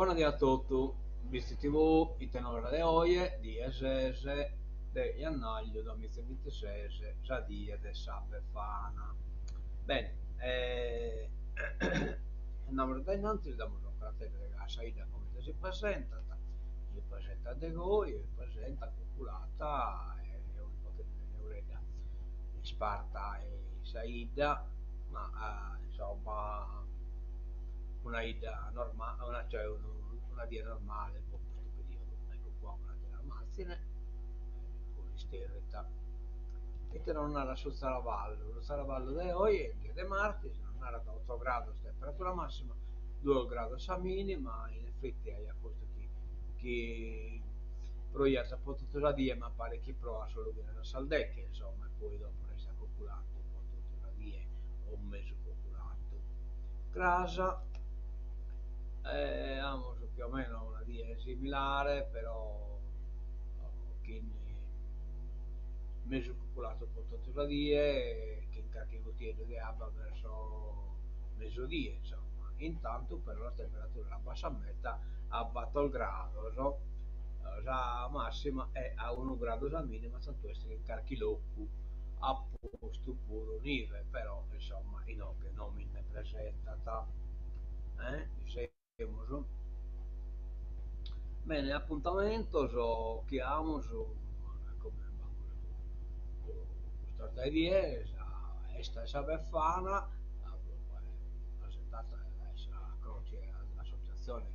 Buonasera a tutti, visti TV, i tenore de oie, di SS, de Iannaglio 2026, già dia de Sabefana. Bene, andiamo da innanzi, diamo un fratello della Saida come si presenta de voi, si presenta popolata e un po' che ne ureda Sparta e Saida, ma insomma una ida normale, cioè una via normale per questo periodo. Ecco qua una della Mazzine, con l'isterreta. E che non era sul Saravallo. Lo Saravallo de oggi è il dia de martis, non era da 8 gradi temperatura massima, 2 gradi sa minima, in effetti hai a questo che proietta potuto la dia, ma pare che prova solo che nella saldecche, insomma, e poi dopo resta coculato un po' tutta la dia, o un mese coculato. Crasa, hanno più o meno una via similare, però che mezzo popolato con tutte le vie, che in qualche gottiero di acqua verso mezzodì, insomma. Intanto però la temperatura bassa a metà a batto il grado, no? La massima è a 1 grado la minima, tanto essere in qualche locco a posto puro nive, però insomma in che non mi ne presenta, diciamo. Bene, appuntamento so chiamo su come questa idea esta esa befana presentata a Croce Associazione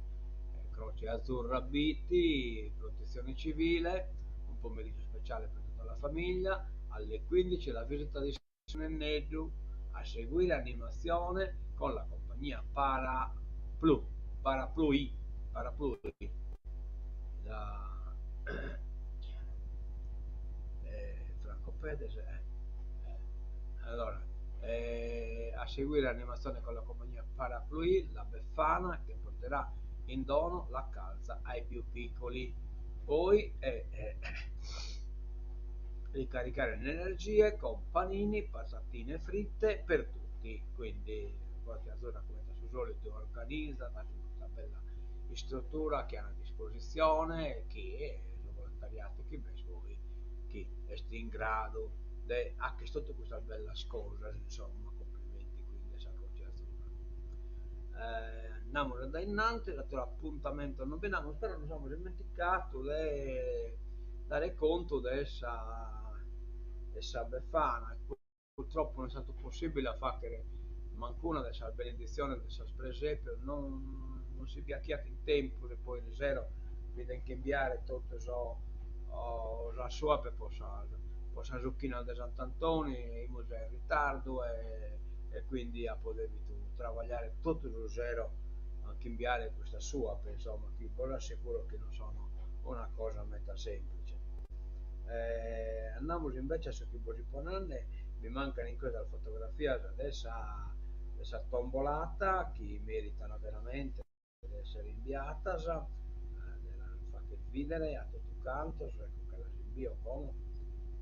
Croce Azzurra Biti, Protezione Civile, un pomeriggio speciale per tutta la famiglia, alle 15 la visita di Nennedu, a seguire animazione con la compagnia Paraplui, Paraplui da Franco Pedes. Allora, a seguire l'animazione con la compagnia Paraplui, la Befana, che porterà in dono la calza ai più piccoli. Poi ricaricare le energie con panini, patatine fritte per tutti. Quindi qualche azzurra come su solito organizza, fa questa bella struttura che hanno a disposizione, che sono volontariati che voi che è in grado di anche sotto questa bella cosa, insomma, complimenti quindi a Croce Azzurra. Andiamo da innanzi, dato l'appuntamento non veniamo, però non siamo dimenticato di dare conto di essa befana. Purtroppo non è stato possibile fare mancuna della benedizione della presepe, non si è chiaro in tempo e poi di zero viene che inviare tutto la sua per possa zucchina di Sant'Antonio, il museo è in ritardo e quindi a poter lavorare tutto lo zero anche inviare questa sua, insomma, che vi assicuro che non sono una cosa a metà semplice. Andiamo invece su chi si ponane, mi mancano in questa fotografia adesso questa tombolata che meritano veramente di essere inviata, fa che vedere a tutto canto, ecco che la invio come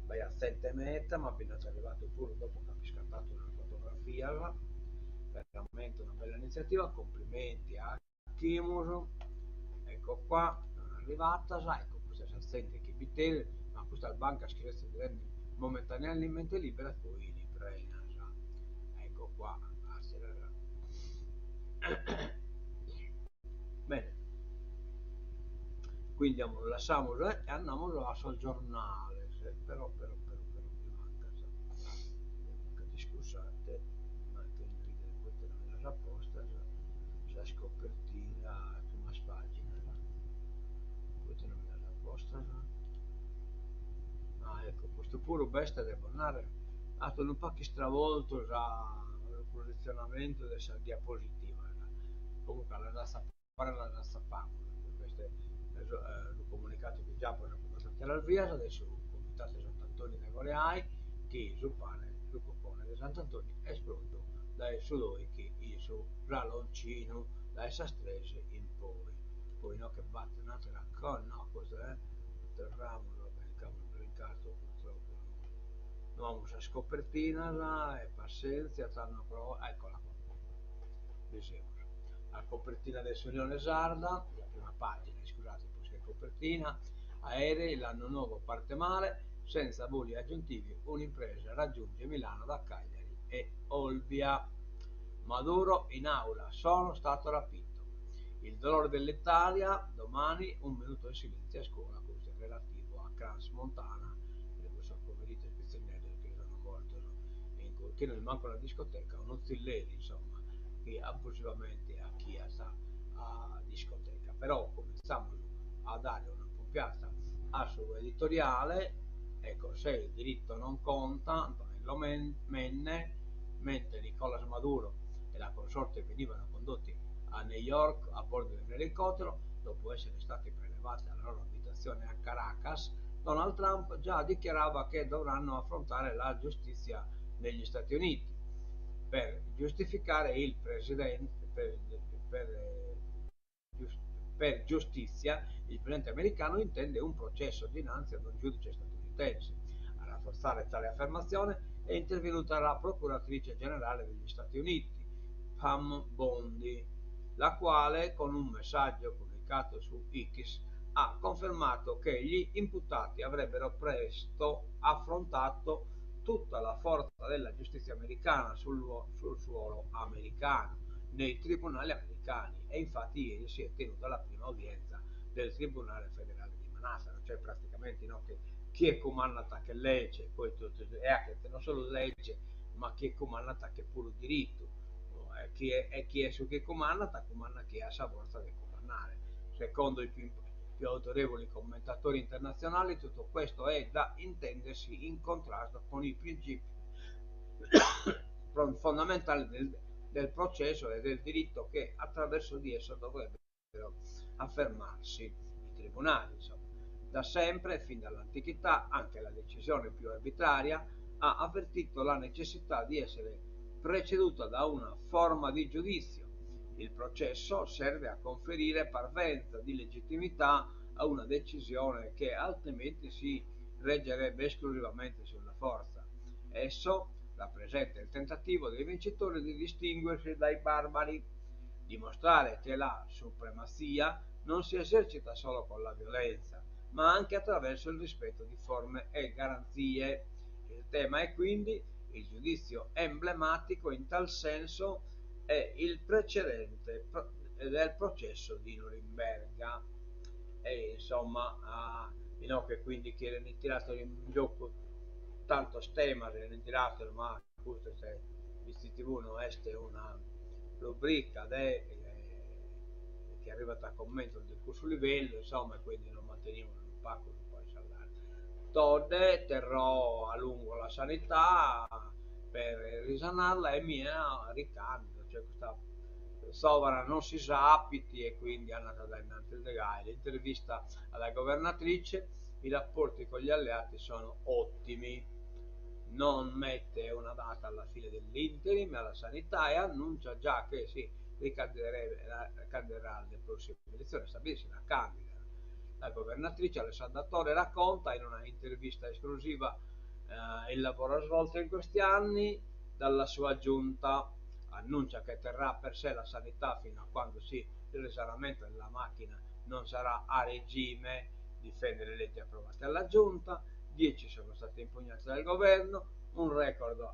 vai a 7 metri, ma appena è arrivato pure dopo che ha scattato una fotografia, veramente una bella iniziativa, complimenti a Kimus, ecco qua, è arrivata, ecco questa è assente che bitele, ma questa banca scrisse momentaneamente libera, poi li prena, ecco qua, bene, quindi lo lasciamo e andiamo sul giornale, però mi manca, che scusate, ma che non ridere, questa non era apposta, la scopertina su una pagina, questa non era apposta, ecco, questo puro bestia deve tornare, un po' che stravolto già il posizionamento della diapositiva, comunque la rasa fare la rasa fango, questo è il comunicato che già poi come saltare al via, adesso il comitato di Sant'Antonio nei Goreai, che sul pane, sul copone di Sant'Antonio è esploso dai sudori che il suo raloncino da essa strese in poi no che batte un'altra con no, questo è terramo, vabbè, il caso purtroppo no. Vamos a scopertina e pazienza, stanno prova, eccola qua, dicevo. la copertina del suo Leone Sarda, la prima pagina, scusate, poi c'è copertina, aerei, l'anno nuovo parte male, senza voli aggiuntivi, un'impresa raggiunge Milano da Cagliari e Olbia. Maduro in aula, sono stato rapito. Il dolore dell'Italia, domani un minuto di silenzio a scuola, questo è relativo a Crans Montana, e questo poverito Pizzinieri che sono morto, che non manca una discoteca, uno Zilleri, insomma, che abusivamente a chi sta a discoteca. Però cominciamo a dare una pompiata al suo editoriale. Ecco, se il diritto non conta, Antonello Menne, mentre Nicolas Maduro e la consorte venivano condotti a New York a bordo di un elicottero dopo essere stati prelevati alla loro abitazione a Caracas, Donald Trump già dichiarava che dovranno affrontare la giustizia negli Stati Uniti per giustificare il presidente per giustizia. Il presidente americano intende un processo dinanzi ad un giudice statunitense. A rafforzare tale affermazione è intervenuta la procuratrice generale degli Stati Uniti, Pam Bondi, la quale, con un messaggio pubblicato su X, ha confermato che gli imputati avrebbero presto affrontato tutta la forza della giustizia americana sul suolo americano, nei tribunali americani, e infatti ieri si è tenuta la prima udienza del Tribunale federale di Manhattan, cioè praticamente no, che chi è comandata che legge, poi è anche non solo legge, ma chi è comandata che pure diritto, chi è su che comanda chi ha sa forza di comandare. Secondo i più autorevoli commentatori internazionali, tutto questo è da intendersi in contrasto con i principi fondamentali del processo e del diritto che attraverso di esso dovrebbero affermarsi i tribunali. Insomma. Da sempre, fin dall'antichità, anche la decisione più arbitraria ha avvertito la necessità di essere preceduta da una forma di giudizio. Il processo serve a conferire parvenza di legittimità a una decisione che altrimenti si reggerebbe esclusivamente sulla forza. Esso rappresenta il tentativo dei vincitori di distinguersi dai barbari, dimostrare che la supremazia non si esercita solo con la violenza, ma anche attraverso il rispetto di forme e garanzie. Il tema è quindi il giudizio emblematico in tal senso è il precedente del processo di Norimberga. E insomma, che quindi che viene tirato in gioco tanto stemma, viene tirato, ma appunto se visti TV non è una rubrica che è arrivata a commento del corso livello, insomma, quindi non manteniamo un pacco che poi salare. Todde terrò a lungo la sanità per risanarla e mia ricambio, cioè questa Sovana non si sapiti e quindi è andata da innanzi il legale. L'intervista alla governatrice, i rapporti con gli alleati sono ottimi, non mette una data alla fine dell'interim alla sanità e annuncia già che si ricandiderà alle prossime elezioni, stabilisce la candida. La governatrice Alessandra Torre racconta in una intervista esclusiva il lavoro svolto in questi anni dalla sua giunta, annuncia che terrà per sé la sanità fino a quando il risanamento della macchina non sarà a regime, difende le leggi approvate alla giunta, 10 sono state impugnate dal governo, un record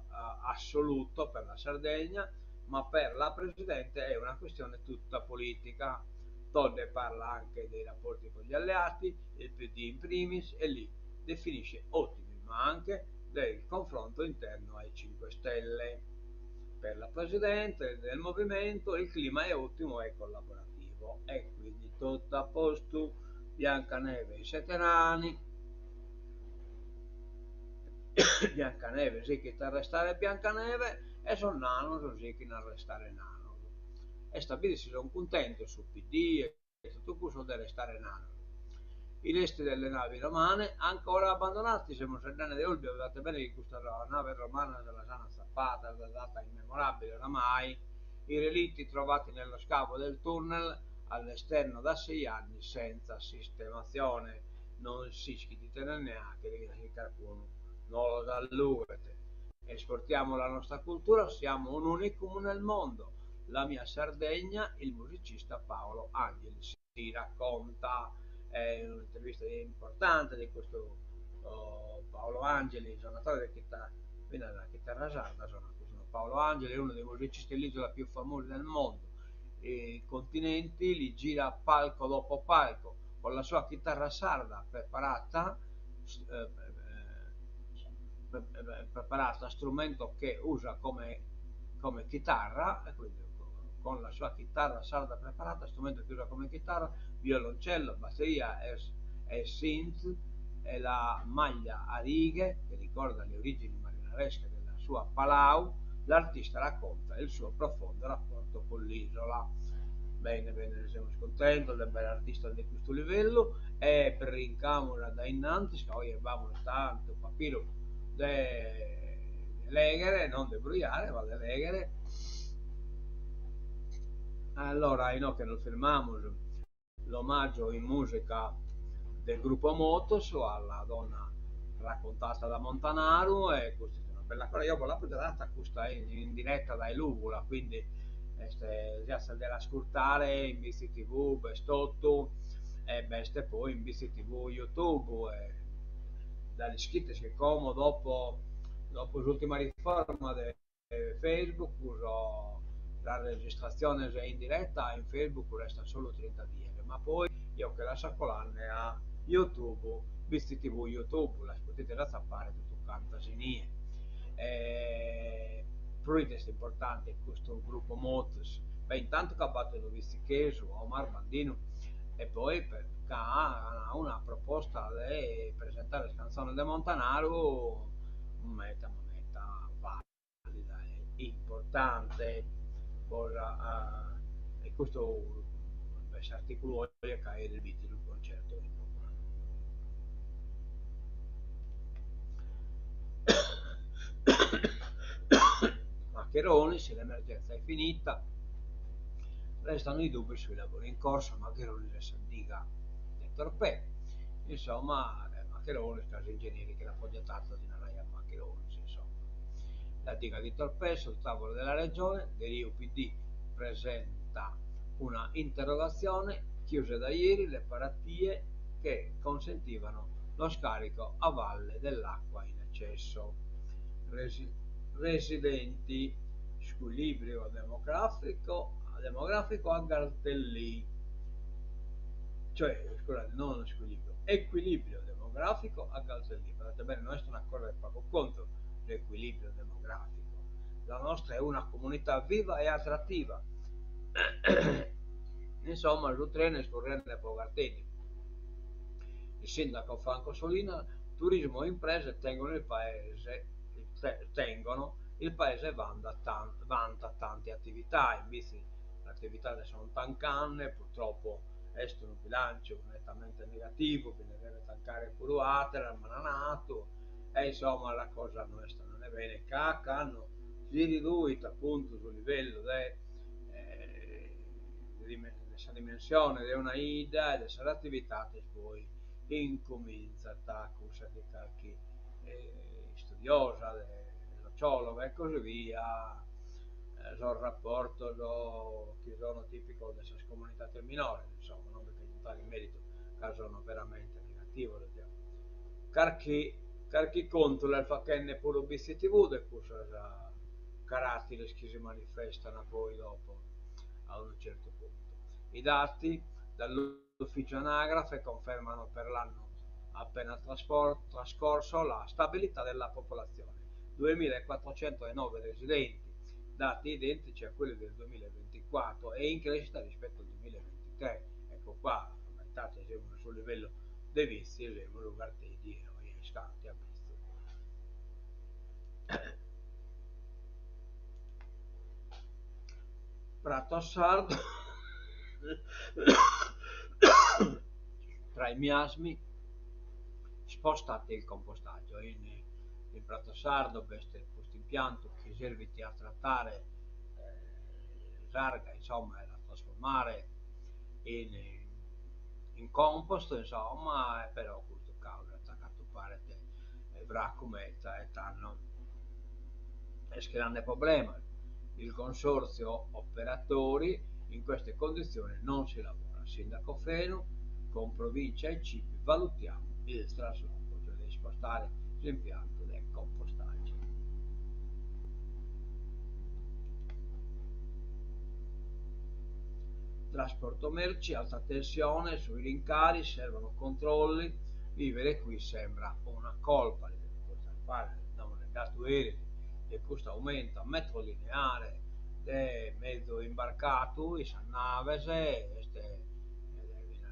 assoluto per la Sardegna, ma per la Presidente è una questione tutta politica. Todde parla anche dei rapporti con gli alleati, il PD in primis, e lì definisce ottimi, ma anche del confronto interno ai 5 Stelle. Per la Presidente del movimento il clima è ottimo e collaborativo, e quindi tutto a posto. Biancaneve e i 7 nani. Biancaneve sì che arrestare Biancaneve e sono nano così che arrestare nano e stabilirsi sono contento su PD e tutto questo di arrestare nano. I resti delle navi romane ancora abbandonati, siamo Sardegna di Olbia, vedete bene che questa nave romana della sana zappata, data immemorabile oramai, i relitti trovati nello scavo del tunnel all'esterno da 6 anni senza sistemazione, non si schidite neanche di qualcuno non lo dall'Urete. Esportiamo la nostra cultura, siamo un unicum nel mondo. la mia Sardegna, il musicista Paolo Angeli. Si racconta, è un'intervista importante di questo Paolo Angeli, suonatore di chitarra, la chitarra sarda, sono Paolo Angeli, è uno dei musicisti dell'isola più famosi del mondo. I continenti li gira palco dopo palco con la sua chitarra sarda preparata, strumento che usa come chitarra, e quindi con la sua chitarra sarda preparata, strumento che usa come chitarra, violoncello, batteria e synth, e la maglia a righe che ricorda le origini marinaresche della sua Palau. L'artista racconta il suo profondo rapporto con l'isola. Bene, bene, siamo contenti del bel artista di questo livello, e brincamos da innanzi, hoy vamos tanto papiro de Legere, non de Bruyare, ma de Legere. Allora, no, che nos firmamos l'omaggio in musica del gruppo Motos alla donna raccontata da Montanaro, e questa è una bella cosa. Io volevo data questa in diretta dai Lugula, quindi già se della ascoltare in BC TV, bestotto, e beste poi in BC TV YouTube, e dalle scritte che come dopo l'ultima riforma di Facebook uso la registrazione in diretta in Facebook resta solo 30 giorni, ma poi io che la sacolanne a YouTube, visti TV YouTube, la potete da zappare tutto cantasini. Proiect importante questo gruppo Motos. Beh, intanto che ha battuto visti Chesu, Omar Bandino, e poi ha una proposta di presentare le canzoni di Montanaro, meta valida e importante, cosa, e questo si articolò a caere il beat del concerto. Maccheroni, se l'emergenza è finita, restano i dubbi sui lavori in corso. Maccheroni adesso dica del torpè, insomma, Maccheroni, casa ingegneri che la progettata di Naraia Maccheroni, insomma. La diga di Torpè sul tavolo della regione, Derio PD presenta una interrogazione, chiuse da ieri le paratie che consentivano lo scarico a valle dell'acqua in eccesso. Residenti, squilibrio demografico a Gartellì, cioè scusate, non squilibrio, equilibrio demografico a Gartellì. Guardate bene, non è una cosa che poco conto l'equilibrio demografico. La nostra è una comunità viva e attrattiva. Insomma, il treno scorrere per Gartellì. Il sindaco Franco Solina, turismo e imprese tengono il paese vanta tante attività, invece le attività sono tancanne, purtroppo esce un bilancio nettamente negativo, che ne deve tancare curuate, l'almananato, e insomma la cosa nostra non è bene, hanno si riduito appunto sul livello della dimensione di una ida e delle attività che poi incomincia a cosa di qualche studiosa, sociologa e così via, sul rapporto che sono tipico delle comunità minori, insomma, non perché non tali in merito, che sono veramente negativo, diciamo. Carchi conto del facenne pure BCTV, di cui caratteri che si manifestano poi dopo a un certo punto. I dati dall'ufficio anagrafe confermano per l'anno appena trascorso la stabilità della popolazione, 2409 residenti, dati identici a quelli del 2024 e in crescita rispetto al 2023. Ecco qua, aumentate sul livello dei vizi, esemolo Gartedi e Scanti a visto. Prato sardo tra i miasmi, spostate il compostaggio in Prato Sardo, questo impianto che serve a trattare sarga, insomma, e da trasformare in compost, insomma, però questo causa attaccato pare che bracco metta e tanno è grande problema. il consorzio operatori. In queste condizioni non si lavora. Sindaco Fenu, con provincia e CIP valutiamo il trasloco, cioè di spostare l'impianto del compostaggio. Trasporto merci, alta tensione sui rincari, servono controlli. Vivere qui sembra una colpa, non è dato e questo aumenta metro lineare de mezzo imbarcato in nave,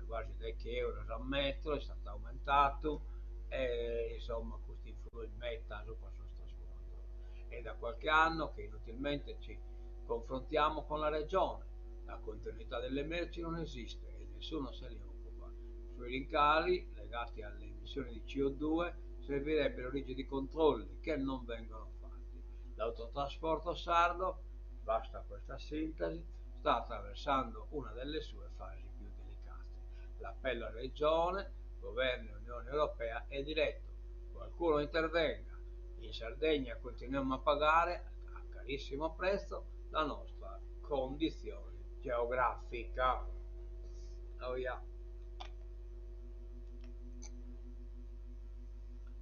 quasi 10 euro al metro, è stato aumentato e insomma questo influenza su questo trasporto. È da qualche anno che inutilmente ci confrontiamo con la regione, la continuità delle merci non esiste e nessuno se ne occupa. Sui rincari legati alle emissioni di CO2 servirebbero rigidi controlli che non vengono fatti. L'autotrasporto sardo, basta questa sintesi, sta attraversando una delle sue fasi più delicate. L'appello alla Regione, Governo e Unione Europea è diretto. Qualcuno intervenga. In Sardegna continuiamo a pagare a carissimo prezzo la nostra condizione geografica. Oh yeah.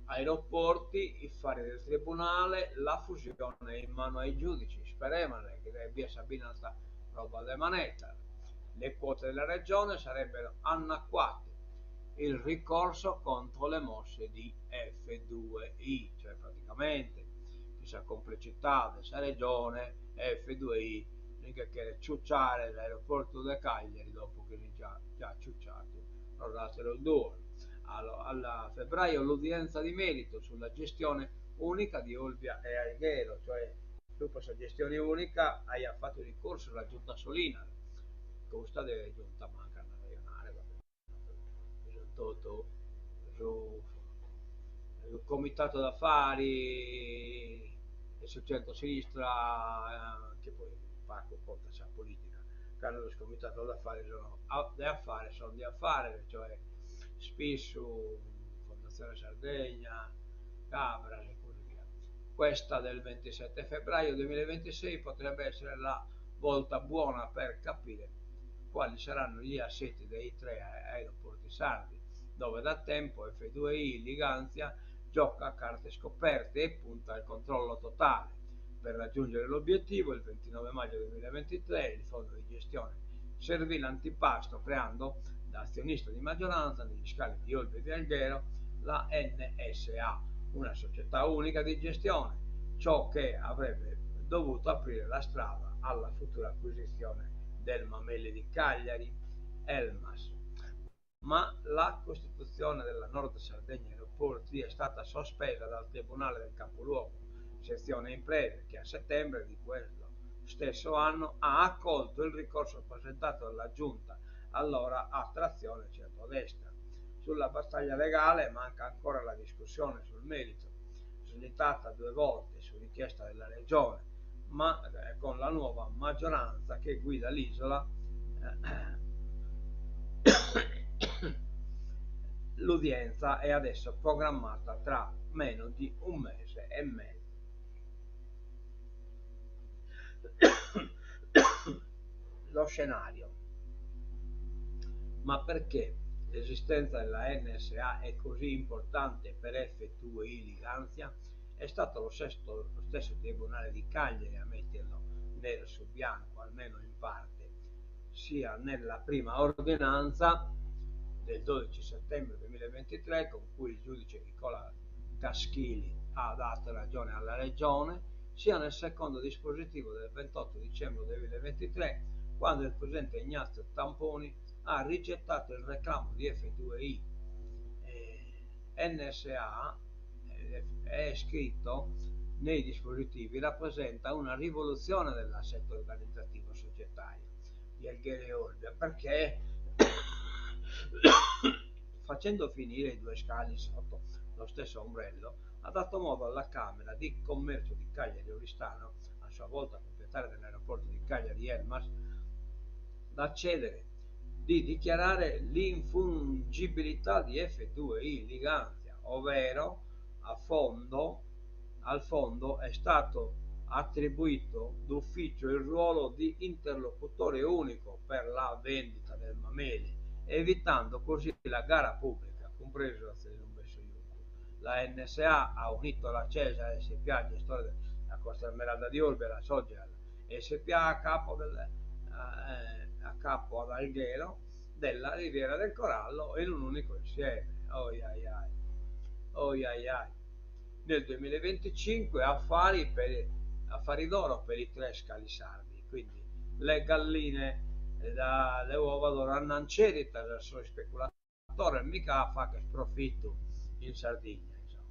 Aeroporti, i fari del tribunale, la fusione è in mano ai giudici, speriamo che via Sabina sta roba de manetta. Le quote della regione sarebbero annacquate, il ricorso contro le mosse di F2I, cioè praticamente questa complicità della regione F2I, mica che ciucciare l'aeroporto di Cagliari dopo che già ciucciato, rodatelo il 2. A febbraio l'udienza di merito sulla gestione unica di Olbia e Alghero, cioè su questa gestione unica hai fatto ricorso alla giunta Solina, questa delle giunta manca regionale, tutto sul comitato d'affari e sul centro-sinistra, che poi fa un po' la politica, che hanno lo comitato d'affari sono di affari, cioè Spissu, Fondazione Sardegna, Cabra e così via. Questa del 27 febbraio 2026 potrebbe essere la volta buona per capire quali saranno gli assetti dei 3 aeroporti sardi, dove da tempo F2I Liganzia gioca a carte scoperte e punta al controllo totale. Per raggiungere l'obiettivo, il 29 maggio 2023 il fondo di gestione servì l'antipasto creando da azionista di maggioranza negli scali di Olbia e di Alghero la NSA, una società unica di gestione, ciò che avrebbe dovuto aprire la strada alla futura acquisizione del Mameli di Cagliari, Elmas. Ma la costituzione della Nord Sardegna Aeroporti è stata sospesa dal Tribunale del Capoluogo, sezione imprese, che a settembre di questo stesso anno ha accolto il ricorso presentato dalla Giunta, allora a trazione centrodestra. Sulla battaglia legale manca ancora la discussione sul merito, slittata 2 volte su richiesta della Regione, ma con la nuova maggioranza che guida l'isola l'udienza è adesso programmata tra meno di un mese e mezzo. Lo scenario. Ma perché l'esistenza della NSA è così importante per F2I Liganzia? È stato lo stesso Tribunale di Cagliari a metterlo nero su bianco, almeno in parte, sia nella prima ordinanza del 12 settembre 2023 con cui il giudice Nicola Caschili ha dato ragione alla Regione, sia nel secondo dispositivo del 28 dicembre 2023 quando il presidente Ignazio Tamponi ha rigettato il reclamo di F2I. NSA è scritto nei dispositivi, rappresenta una rivoluzione dell'assetto organizzativo societario di Alghero e Olbia, perché facendo finire i 2 scali sotto lo stesso ombrello ha dato modo alla Camera di Commercio di Cagliari Oristano, a sua volta proprietaria dell'aeroporto di Cagliari Elmas, da accedere di dichiarare l'infungibilità di F2I Liganzia, ovvero al fondo è stato attribuito d'ufficio il ruolo di interlocutore unico per la vendita del Mameli, evitando così la gara pubblica, compreso l'azienda di un Bessoiuco. La NSA ha unito la Cesare SPA, gestore della Costa Smeralda di Urbe, la Sogel SPA a capo ad Alghero della Riviera del Corallo in un unico insieme. Oh, ai, ai. Oh, ai, ai. Nel 2025 affari d'oro per i tre scalisardi, quindi le galline le uova d'oro a Nancerita dal solo speculatore, mica fa che sprofitto in Sardegna. Insomma.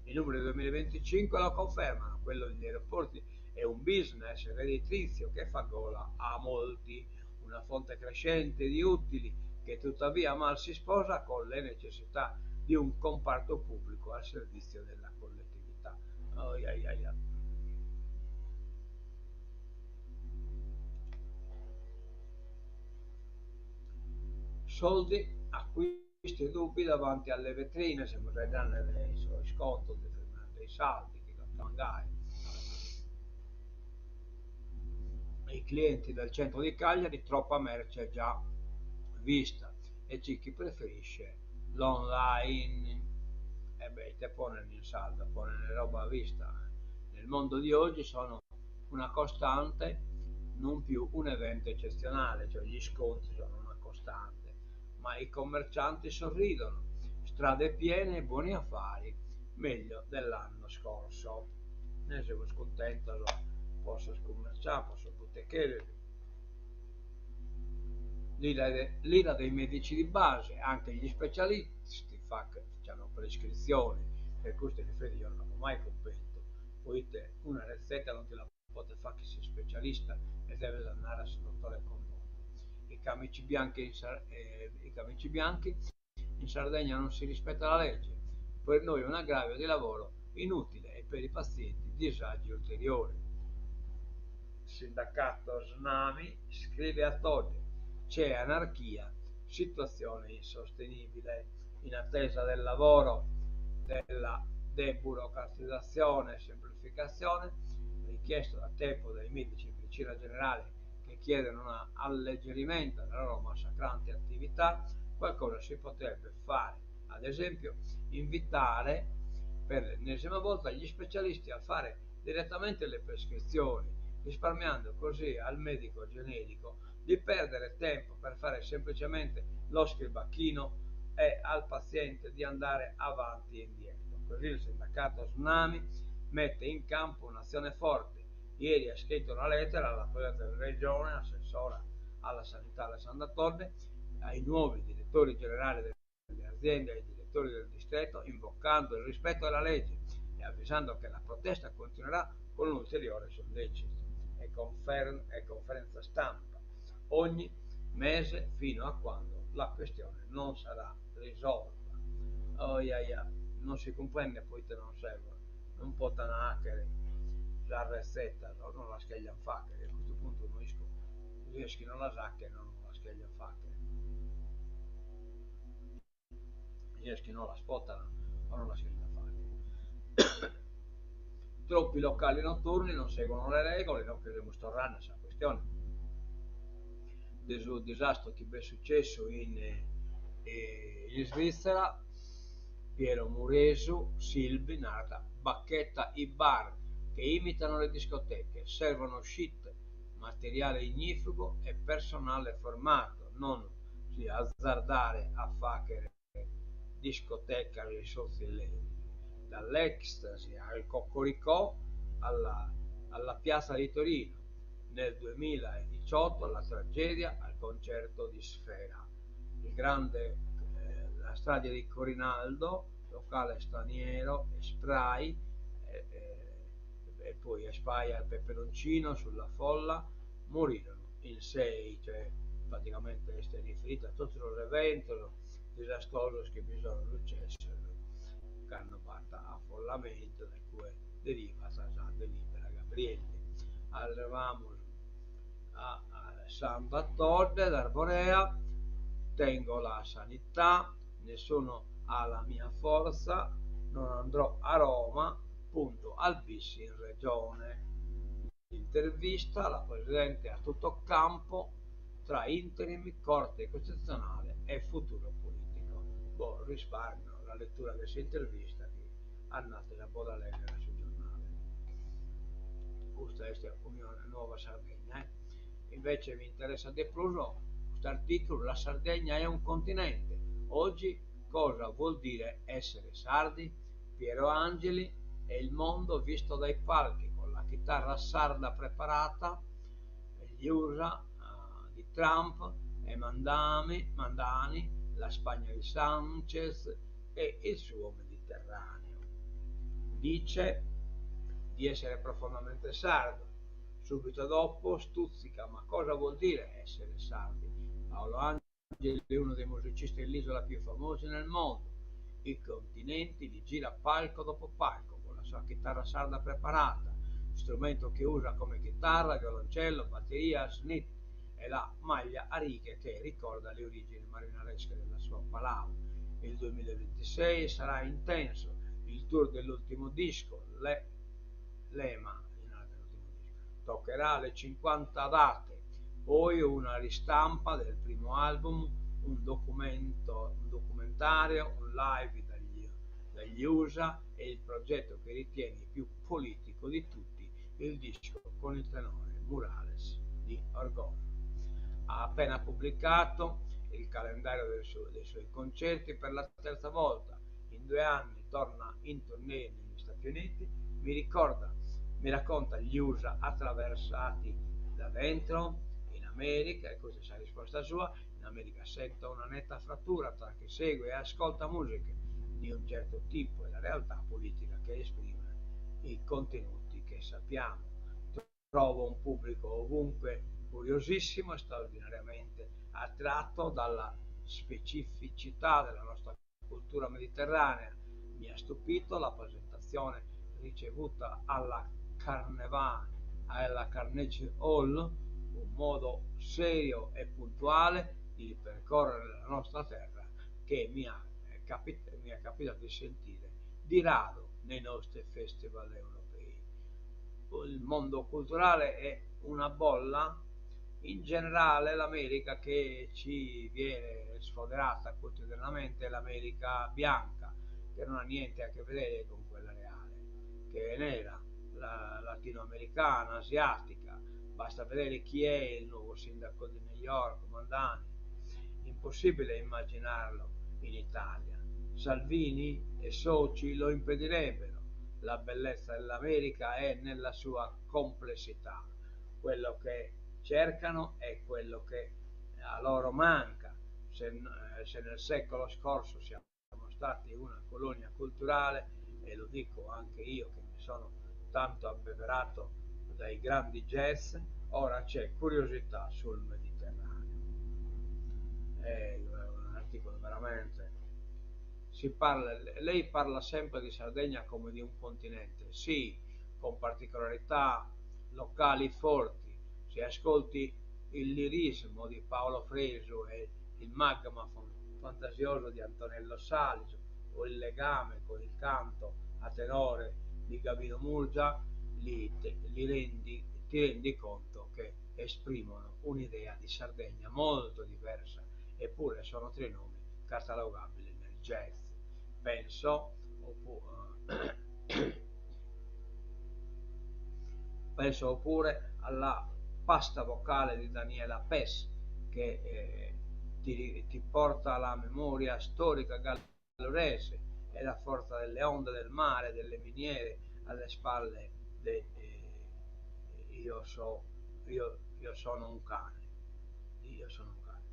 I numeri del 2025 lo confermano, quello degli aeroporti è un business redditizio che fa gola a molti, una fonte crescente di utili che tuttavia mal si sposa con le necessità di un comparto pubblico al servizio della collettività. Oh, yeah, yeah, yeah. Soldi, acquisti e dubbi davanti alle vetrine, se vorrei dare dei sconti, dei saldi che magari i clienti del centro di Cagliari troppa merce già vista e c'è chi preferisce l'online e beh, te pone in saldo, pone le roba a vista. Nel mondo di oggi sono una costante, non più un evento eccezionale, cioè gli sconti sono una costante, ma i commercianti sorridono, strade piene e buoni affari, meglio dell'anno scorso. Ne siamo scontenti, posso scommerciare, posso butticare. L'ira dei medici di base, anche gli specialisti hanno prescrizioni, per queste fede io non ho mai compreso, poiché una ricetta non te la potete fare che sei specialista e deve andare al dottore condotto. I camici bianchi in Sardegna non si rispetta la legge, per noi è un aggravio di lavoro inutile e per i pazienti disagi ulteriori. Il sindacato Snami scrive a Todi: c'è anarchia, situazione insostenibile. In attesa del lavoro, della deburocratizzazione e semplificazione, richiesto da tempo dai medici di medicina generale che chiedono un alleggerimento della loro massacrante attività, qualcosa si potrebbe fare. Ad esempio, invitare per l'ennesima volta gli specialisti a fare direttamente le prescrizioni, risparmiando così al medico generico di perdere tempo per fare semplicemente lo scribacchino e al paziente di andare avanti e indietro. Così il sindacato Tsunami mette in campo un'azione forte. Ieri ha scritto una lettera alla della regione, assessora alla sanità Alessandra Todde, ai nuovi direttori generali delle aziende e ai direttori del distretto, invocando il rispetto della legge e avvisando che la protesta continuerà con un ulteriore sollecito e conferenza stampa ogni mese fino a quando la questione non sarà risolta. Oh, yeah, yeah. Non si comprende poi te non serve, non potano hackere la ricetta, no? Non la scagliano facche, a questo punto non riescono non la sacca e non la scagliano facche, riescono non la spottano o non la scagliano facche. Troppi locali notturni non seguono le regole, non che dimostreranno questa questione. Del disastro che è successo in Svizzera, Piero Muresu, Silvi, Nata, Bacchetta, i bar che imitano le discoteche, servono shit, materiale ignifugo e personale formato, non si azzardare a fare discoteca ai sozzilleri, dall'ecstasy al coccoricò alla piazza di Torino. Nel 2018 la tragedia al concerto di Sfera, la strage di Corinaldo, locale straniero e spray e poi spray al peperoncino sulla folla, morirono in 6, cioè praticamente è riferito a tutti gli eventi disastrosi che bisogna succedere, che hanno fatto affollamento da cui deriva la delibera Gabrielli. Arriviamo a Santa Todde d'Arborea, tengo la sanità, nessuno ha la mia forza, non andrò a Roma, punto al bis in regione. L'intervista alla Presidente a tutto campo tra interim, Corte Costituzionale e futuro politico. Boh, risparmio la lettura di questa intervista che andate a poter leggere sul giornale. Questa è Unione Nuova Sardegna. Invece mi interessa di più questo articolo, la Sardegna è un continente. Oggi cosa vuol dire essere sardi? Piero Angeli e il mondo visto dai palchi con la chitarra sarda preparata, gli USA di Trump e Mandani, la Spagna di Sanchez e il suo Mediterraneo. Dice di essere profondamente sardo. Subito dopo stuzzica, ma cosa vuol dire essere sardi? Paolo Angeli è uno dei musicisti dell'isola più famosi nel mondo. I continenti li gira palco dopo palco con la sua chitarra sarda preparata, strumento che usa come chitarra, violoncello, batteria, snit e la maglia a righe che ricorda le origini marinaresche della sua palava. Il 2026 sarà intenso, il tour dell'ultimo disco, Lema, toccherà le 50 date, poi una ristampa del primo album, un documentario, un live dagli USA e il progetto che ritiene più politico di tutti, il disco con il tenore Murales di Orgoglio. Ha appena pubblicato il calendario dei suoi concerti per la terza volta. In 2 anni torna in tournée negli Stati Uniti, mi racconta gli USA attraversati da dentro in America, e questa è la risposta sua. In America sento una netta frattura tra chi segue e ascolta musiche di un certo tipo e la realtà politica che esprime i contenuti che sappiamo. Trovo un pubblico ovunque curiosissimo e straordinariamente attratto dalla specificità della nostra cultura mediterranea. Mi ha stupito la presentazione ricevuta alla Carnegie Hall, un modo serio e puntuale di ripercorrere la nostra terra che mi è capitato di sentire di rado nei nostri festival europei. Il mondo culturale è una bolla, in generale l'America che ci viene sfoderata quotidianamente è l'America bianca, che non ha niente a che vedere con quella reale, che è nera, la latinoamericana, asiatica. Basta vedere chi è il nuovo sindaco di New York, Mandani. Impossibile immaginarlo in Italia. Salvini e soci lo impedirebbero. La bellezza dell'America è nella sua complessità. Quello che cercano è quello che a loro manca. Se nel secolo scorso siamo stati una colonia culturale, e lo dico anche io che mi sono tanto abbeverato dai grandi jazz, ora c'è curiosità sul Mediterraneo. È un articolo veramente. Lei parla sempre di Sardegna come di un continente, sì, con particolarità locali forti. Se ascolti il lirismo di Paolo Fresu e il magma fantasioso di Antonello Saliso o il legame con il canto a tenore di Gabino Murgia, ti rendi conto che esprimono un'idea di Sardegna molto diversa, eppure sono tre nomi catalogabili nel jazz. Penso, penso oppure alla pasta vocale di Daniela Pes, che ti porta alla memoria storica gallurese e la forza delle onde del mare, delle miniere alle spalle. Io, so, io sono un cane, io sono un cane.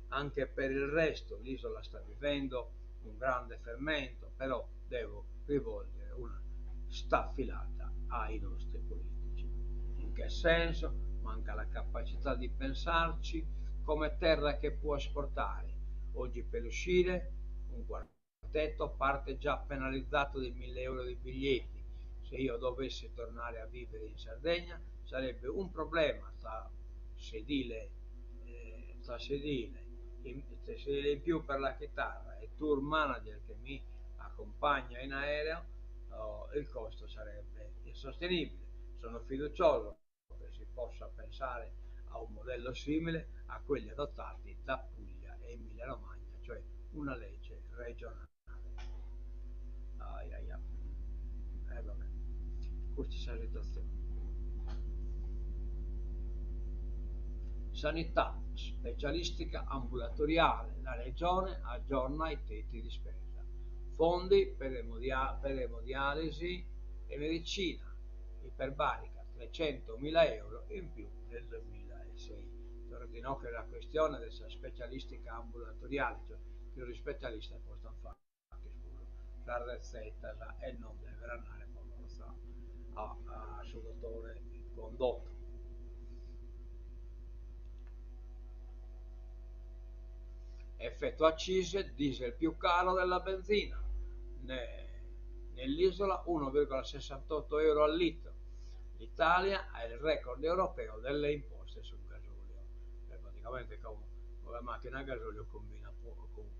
Anche per il resto l'isola sta vivendo un grande fermento, però devo rivolgere una staffilata ai nostri politici. In che senso? Manca la capacità di pensarci come terra che può esportare. Oggi per uscire un quartetto parte già penalizzato di 1.000 euro di biglietti. Se io dovessi tornare a vivere in Sardegna sarebbe un problema sedile, sedile in più per la chitarra e tour manager che mi accompagna in aereo, il costo sarebbe insostenibile. Sono fiducioso possa pensare a un modello simile a quelli adottati da Puglia e Emilia Romagna, cioè una legge regionale. Ai, ai, ai. Vabbè, questa è la situazione. Sanità specialistica ambulatoriale, la regione aggiorna i tetti di spesa, fondi per emodialisi e medicina iperbarica 300.000 euro in più del 2006. Di no che la questione della specialistica ambulatoriale, cioè più gli specialisti possono fare anche la ricetta e non deve andare sul dottore condotto. Effetto accise, diesel più caro della benzina. Nell'isola 1,68 euro al litro. L'Italia ha il record europeo delle imposte sul gasolio. Praticamente con la macchina a gasolio combina poco,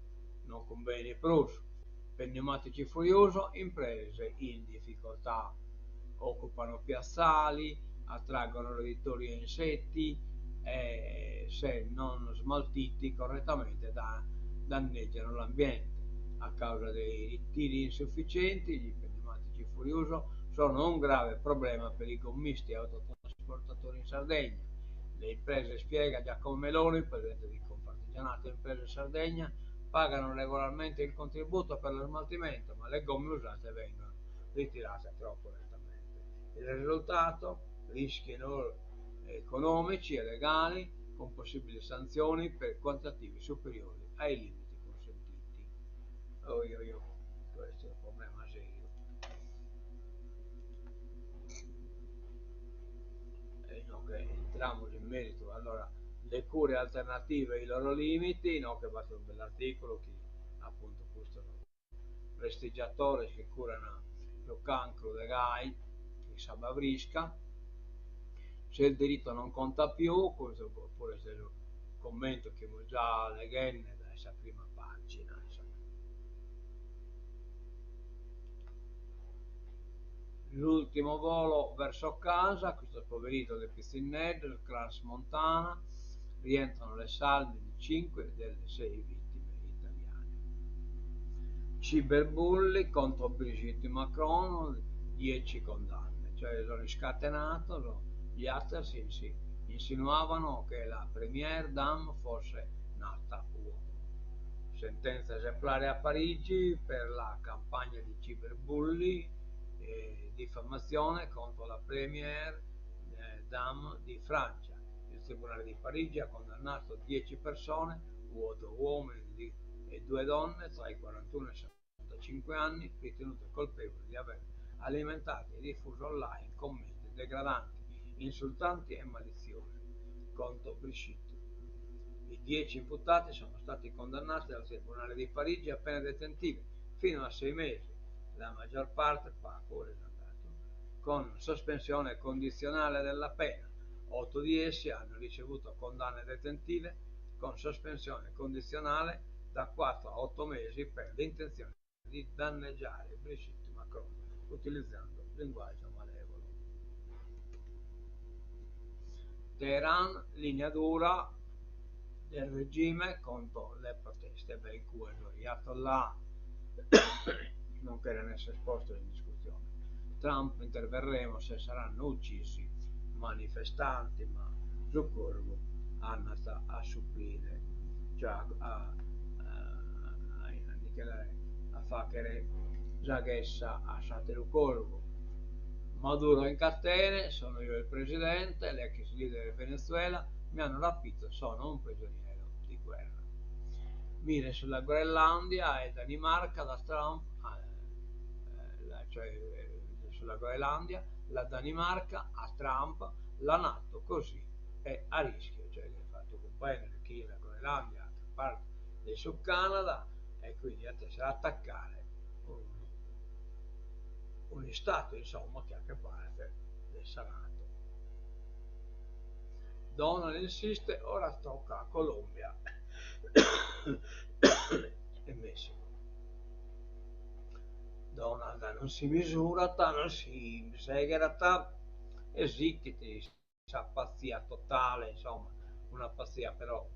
non conviene più. Pneumatici fuori uso, imprese in difficoltà. Occupano piazzali, attraggono roditori e insetti, e se non smaltiti correttamente danneggiano l'ambiente. A causa dei ritiri insufficienti, gli pneumatici fuori uso sono un grave problema per i gommisti e autotrasportatori in Sardegna. Le imprese, spiega Giacomo Meloni, presidente di Confartigianato Imprese Sardegna, pagano regolarmente il contributo per lo smaltimento, ma le gomme usate vengono ritirate troppo lentamente. Il risultato? Rischi economici e legali con possibili sanzioni per quantitativi superiori ai limiti consentiti. Questo è un problema serio. No, che entriamo in merito. Allora, le cure alternative e i loro limiti, no, che va un bell'articolo che appunto questo prestigiatori che curano il cancro dei gai, che Sabavrisca. Se il diritto non conta più, questo oppure se lo commento che già leggende da questa prima pagina, insomma. L'ultimo volo verso casa, questo poverito del Piscinello, del Crans Montana, rientrano le salme di 5 delle 6 vittime italiane. Cyberbulli contro Brigitte Macron, 10 condanne, cioè sono scatenato, gli hacker insinuavano che la première dame fosse nata uomo. Sentenza esemplare a Parigi per la campagna di cyberbulli e diffamazione contro la première dame di Francia. Il Tribunale di Parigi ha condannato 10 persone, 8 uomini e 2 donne tra i 41 e i 65 anni, ritenute colpevoli di aver alimentato e diffuso online commenti degradanti, insultanti e maliziosi contro Brigitte. I 10 imputati sono stati condannati dal Tribunale di Parigi a pene detentive fino a 6 mesi, la maggior parte con sospensione condizionale della pena. 8 di essi hanno ricevuto condanne detentive con sospensione condizionale da 4 a 8 mesi per l'intenzione di danneggiare Brigitte Macron utilizzando linguaggio malevolo. Teheran, linea dura del regime contro le proteste, in cui gli Ayatollah non credono essere esposti in discussione. Trump, interverremo se saranno uccisi manifestanti, ma Zuckerberg andata a supplire, cioè a fare Zaghessa a Satelucorvo. Maduro in catene, sono io il presidente, l'ex leader del Venezuela, mi hanno rapito, sono un prigioniero di guerra. Mire sulla Groenlandia e Danimarca da Trump, cioè sulla Groenlandia, la Danimarca a Trump, la NATO così è a rischio, cioè che ha fatto comprendere che la Groenlandia anche parte del Sud Canada e quindi a te sarà attaccare un Stato insomma che ha che parte del Senato. Donald insiste, ora tocca a Colombia e Messico. Donald non si misura, non si segherata e zittiti pazzia totale, insomma, una pazzia però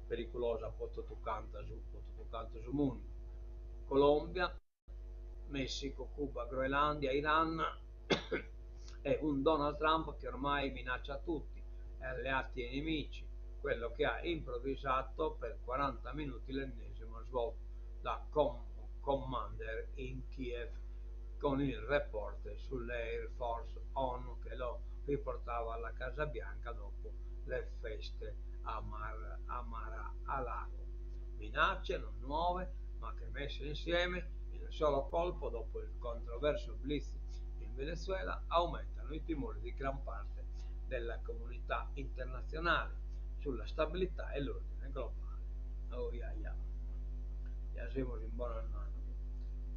pericolosa, tutto canto su mondo. Colombia, Messico, Cuba, Groenlandia, Iran e un Donald Trump che ormai minaccia tutti, alleati e nemici, quello che ha improvvisato per 40 minuti l'ennesimo svolto da Commander in Kiev con il report sull'Air Force ONU che lo riportava alla Casa Bianca dopo le feste a Mar-a-Lago. Minacce non nuove, ma che messe insieme in un solo colpo dopo il controverso blitz in Venezuela aumentano i timori di gran parte della comunità internazionale sulla stabilità e l'ordine globale. Oh, ya siamo in buona mano.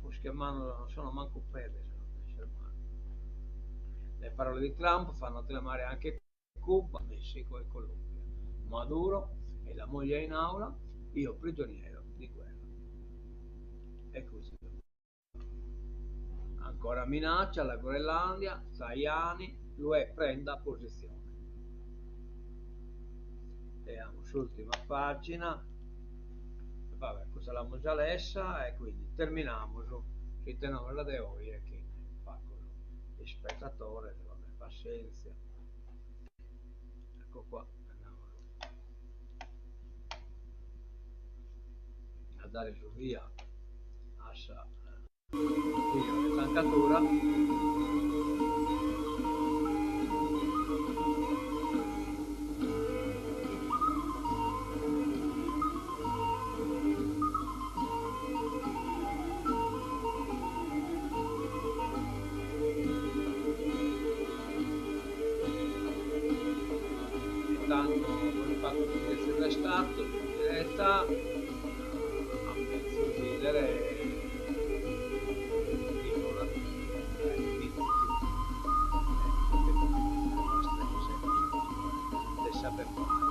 Pues che mano non sono manco pelle se non pensi male. Le parole di Trump fanno tremare anche Cuba, Messico e Colombia. Maduro e la moglie in aula, io prigioniero di guerra. E così. Ancora minaccia la Groenlandia, Tajani, l'UE prenda posizione. Vediamo sull'ultima pagina. Vabbè, questa l'abbiamo già lessa e quindi terminiamo su tenore de hoy e che fa con il spettatore, vabbè, pazienza. Ecco qua, andiamo a dare su via assa io tancatura. Tanto con il fatto di essere stato in diretta a mezzo ridere dicono la nostre cose, le saper fare.